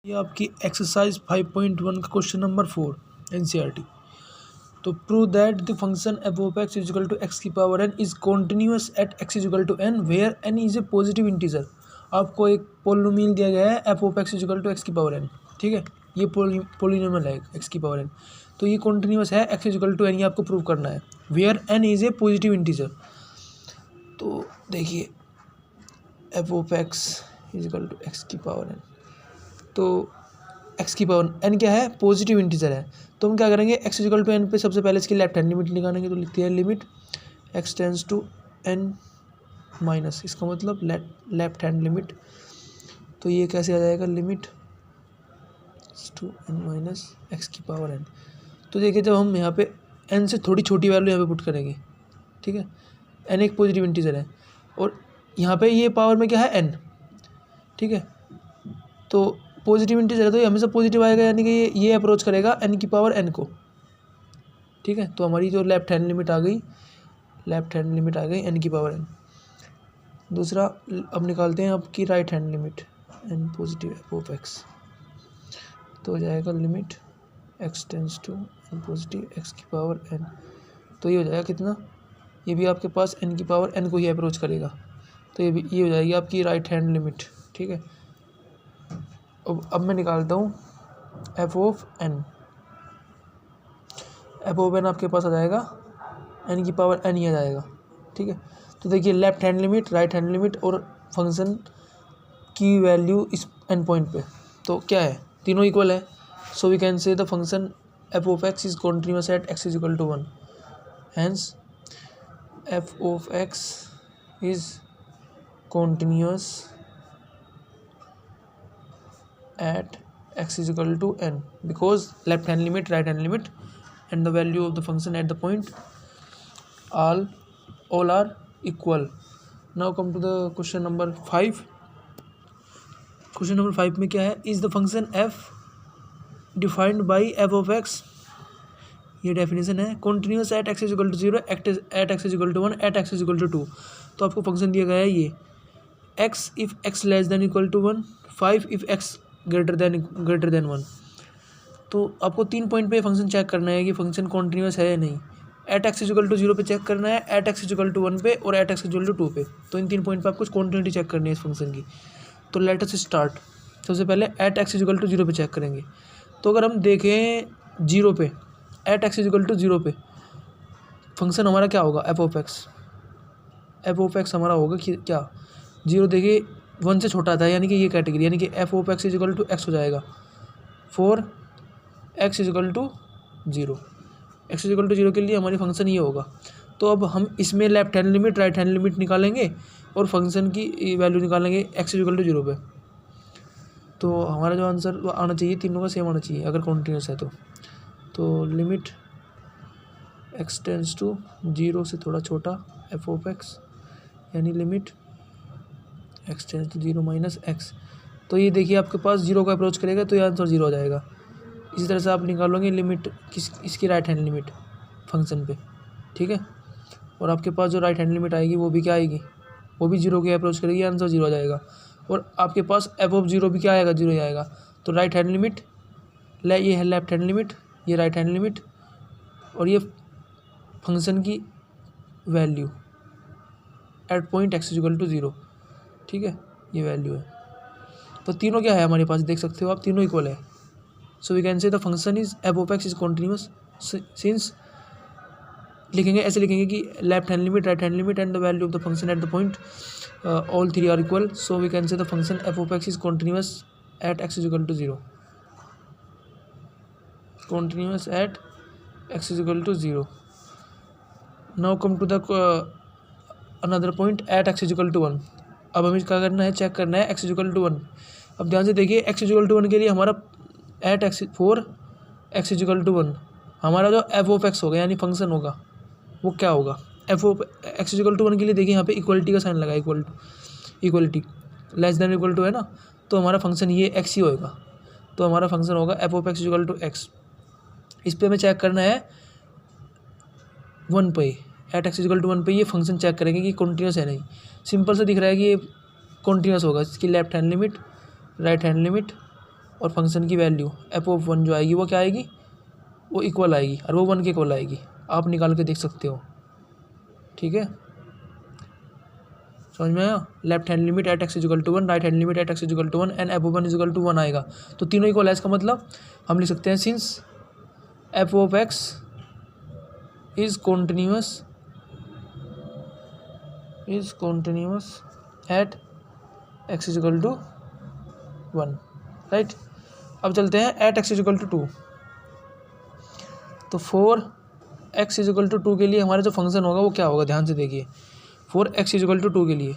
ये आपकी एक्सरसाइज 5.1 का क्वेश्चन नंबर 4 एनसीईआरटी। तो prove that the function f of x is equal to x की power n is continuous at x is equal to n where n is a positive integer. आपको एक polynomial दिया गया है f of x is equal to x की power n, ठीक है। ये पोलिनोमियल है एक्स की पावर एन, तो ये कॉन्टिन्यूस है x is equal to n, ये आपको प्रूव करना है where n is a positive integer. तो देखिए f of x is equal to x की पावर एन, तो x की पावर n क्या है, पॉजिटिव इंटीजर है। तो हम क्या करेंगे, x इक्वल टू एन पे सबसे पहले इसकी लेफ्ट हैंड लिमिट निकालेंगे। तो लिखते हैं limit x tends to n minus, इसका मतलब लेफ्ट हैंड लिमिट। तो ये कैसे आ जाएगा, limit to n minus x की पावर n। तो देखिए जब हम यहाँ पे n से थोड़ी छोटी वैल्यू यहाँ पे पुट करेंगे, ठीक है, n एक पॉजिटिव इंटीजर है और यहाँ पे ये पावर में क्या है n, ठीक है। तो पॉजिटिव इंटीजर है तो ये हमेशा पॉजिटिव आएगा, यानी कि ये अप्रोच करेगा n की पावर n को, ठीक है। तो हमारी जो लेफ्ट हैंड लिमिट आ गई n की पावर n। दूसरा अब निकालते हैं आपकी right hand limit n positive f of x. तो हो जाएगा limit x tends to n positive x की पावर n। तो ये हो जाएगा कितना, ये भी आपके पास n की पावर n को ही अप्रोच करेगा। तो ये हो जाएगी आपकी राइट हैंड लिमिट, ठीक है। अब मैं निकालता हूँ f of n. F of n आपके पास आ जाएगा एन की पावर एन ही आ जाएगा, ठीक है। तो देखिए left hand limit, right hand limit और फंक्शन की वैल्यू इस एन पॉइंट पे, तो क्या है, तीनों इक्वल है। So we can say the function f of x is continuous at x is equal to 1। Hence f of x is continuous at x is equal to n because left hand limit, right hand limit and the value of the function at the point all are equal. Now come to the question number 5. Question number 5 में क्या है, is the function f defined by f of x, ये definition है, continuous at x is equal to 0, at x is equal to 1, at x is equal to 2। तो आपको function दिया गया है ये x if x less than equal to 1, 5 if x greater than 1। तो आपको 3 पॉइंट पे फंक्शन चेक करना है कि फंक्शन कॉन्टिन्यूस है या नहीं। एट एक्स इक्वल टू 0 पे चेक करना है, एट एक्स इक्वल टू 1 पे और एट एक्स इक्वल टू 2 पे। तो इन 3 पॉइंट पे आपको कॉन्टिन्यूटी चेक करनी है इस फंक्शन की। तो लेट अस स्टार्ट। सबसे पहले एट एक्स इक्वल टू 0 पे चेक करेंगे। तो अगर हम देखें 0 पे, एट एक्स इक्वल टू 0 पे फंक्शन हमारा क्या होगा, एफ ऑफ एक्स हमारा होगा कि क्या, 0 देखिए 1 से छोटा था, यानी कि ये कैटेगरी, यानी कि f of x is equal to x हो जाएगा for x is equal to 0। X is equal to 0 के लिए हमारी फंक्शन ये होगा। तो अब हम इसमें left hand limit, right hand limit निकालेंगे और फंक्शन की वैल्यू निकालेंगे एक्स इज इक्वल टू 0 पे। तो हमारा जो आंसर आना चाहिए तीनों का सेम आना चाहिए अगर कॉन्टिन्यूस है तो लिमिट एक्स टेंस टू 0 से थोड़ा छोटा एफ ऑफ एक्स, यानी limit x tends to 0 minus x. तो ये देखिए आपके पास 0 का अप्रोच करेगा तो ये आंसर 0 हो जाएगा। इसी तरह से आप निकालोगे लिमिट इसकी राइट हैंड लिमिट फंक्शन पे, ठीक है। और आपके पास जो राइट हैंड लिमिट आएगी वो भी क्या आएगी, वो भी 0 के अप्रोच करेगी, आंसर 0 हो जाएगा। और आपके पास एफ ऑफ 0 भी क्या आएगा, 0 ही आएगा। तो राइट हैंड लिमिट, ये है लेफ्ट हैंड लिमिट, ये राइट हैंड लिमिट और ये फंक्शन की value at point x equal to 0, ठीक है, ये वैल्यू है। तो तीनों क्या है हमारे पास, देख सकते हो आप, तीनों इक्वल है। So we can say the function is f of x is continuous since, लिखेंगे ऐसे लिखेंगे कि left hand limit, right hand limit and the value of the function at the point all 3 are equal. So we can say the function f of x is continuous at x is equal to 0, continuous at x is equal to 0। Now come to the another point eight x is equal to 1। अब हमें क्या करना है, check करना है x equal to 1। अब ध्यान से देखिए एक्स इक्वल टू 1 के लिए हमारा at x for x equal to 1 हमारा जो एफ ऑफ एक्स होगा यानी फंक्शन होगा वो क्या होगा, f of x equal to 1 के लिए देखिए यहाँ पे इक्वलिटी का साइन लगा, equality less than equal to है ना, तो हमारा फंक्शन ये एक्स ही होगा। तो हमारा फंक्शन होगा f of x equal to x. इस पर हमें चेक करना है 1 पे, एट एक्स इक्वल टू 1 पे ये फंक्शन चेक करेंगे कि कॉन्टिन्यूस है नहीं। सिंपल से दिख रहा है कि ये कॉन्टिन्यूस होगा, इसकी left hand limit, right hand limit और फंक्शन की वैल्यू एफ ऑफ 1 जो आएगी वो क्या आएगी, वो इक्वल आएगी और वो 1 के इक्वल आएगी। आप निकाल के देख सकते हो, ठीक है, समझ में आया। Left hand limit at x equal to 1, right hand limit at x equal to 1 and f of 1 equal to 1 आएगा। तो तीनों इक्वल है, इसका मतलब हम लिख सकते हैं since f of x is continuous at x equal to 1, right. अब चलते हैं एट एक्स इक्वल टू 2। तो फॉर एक्स इक्वल टू 2 के लिए हमारा जो फंक्शन होगा वो क्या होगा, ध्यान से देखिए। फॉर एक्स इक्वल टू 2 के लिए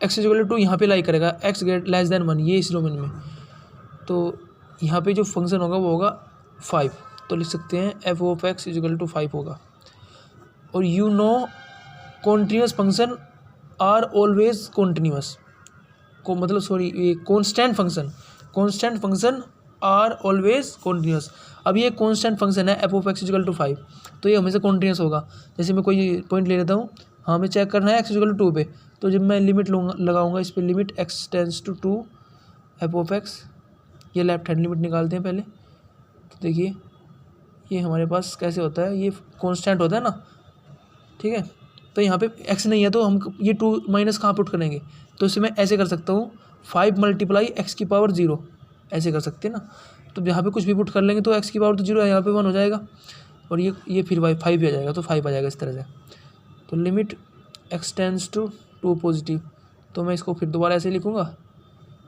एक्स इक्वल टू 2 यहाँ पे लाई करेगा, एक्स ग्रेट लेस देन 1, ये इस डोमेन में। तो यहाँ पे जो फंक्शन होगा वो होगा 5। तो लिख सकते हैं f of x equal to 5 होगा। और you know continuous function are always continuous को, मतलब सॉरी ये constant function are always continuous. अब ये कॉन्स्टेंट फंक्शन है f of x equal to 5, तो ये हमेशा कॉन्टिन्यूस होगा। जैसे मैं कोई पॉइंट ले लेता हूँ, हाँ हमें चेक करना है एक्स इक्वल टू 2 पे, तो जब मैं लिमिट लगाऊंगा इस पर, limit x tends to 2 f of x, ये लेफ्ट हैंड लिमिट निकालते हैं पहले। तो देखिए ये हमारे पास कैसे होता है, ये कॉन्स्टेंट होता है ना, ठीक है। तो यहाँ पे एक्स नहीं है तो हम ये 2 माइनस कहाँ पुट करेंगे, तो इसे मैं ऐसे कर सकता हूँ 5 मल्टीप्लाई एक्स की पावर 0, ऐसे कर सकते हैं ना। तो यहाँ पे कुछ भी पुट कर लेंगे तो एक्स की पावर तो 0 है, यहाँ पे 1 हो जाएगा और ये फिर 5 भी आ जाएगा, तो 5 आ जाएगा इस तरह से। तो limit x tends to 2 positive, तो मैं इसको फिर दोबारा ऐसे लिखूँगा,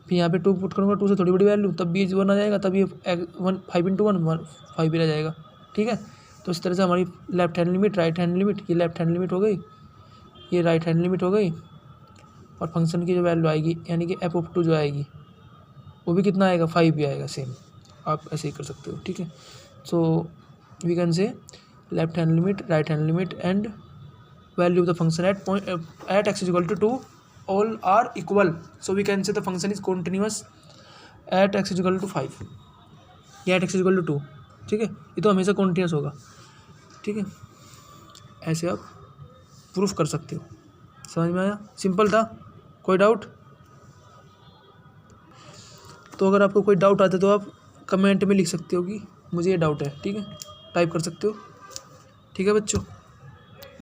फिर यहाँ पे 2 पुट करूँगा, 2 से थोड़ी बड़ी वैल्यू, तब भी 1 आ जाएगा, तब ये 5 इंटू 1 5 भी रह जाएगा, ठीक है। तो इस तरह से हमारी left hand limit, right hand limit, ये लेफ्ट हैंड लिमिट हो गई, ये राइट हैंड लिमिट हो गई, और फंक्शन की जो वैल्यू आएगी यानी कि एफ ऑफ 2 जो आएगी वो भी कितना आएगा, 5 भी आएगा, सेम आप ऐसे ही कर सकते हो, ठीक है। So we can say left hand limit, right hand limit and value of the function at x equal to 2 all are equal, so we can say the function is continuous at x equal to 5 या at x equal to 2, ठीक है। ये तो हमेशा continuous होगा, ठीक है। ऐसे आप प्रूफ कर सकते हो। समझ में आया, सिंपल था, कोई डाउट? तो अगर आपको कोई डाउट आता है तो आप कमेंट में लिख सकते हो कि मुझे ये डाउट है, ठीक है, टाइप कर सकते हो, ठीक है बच्चों।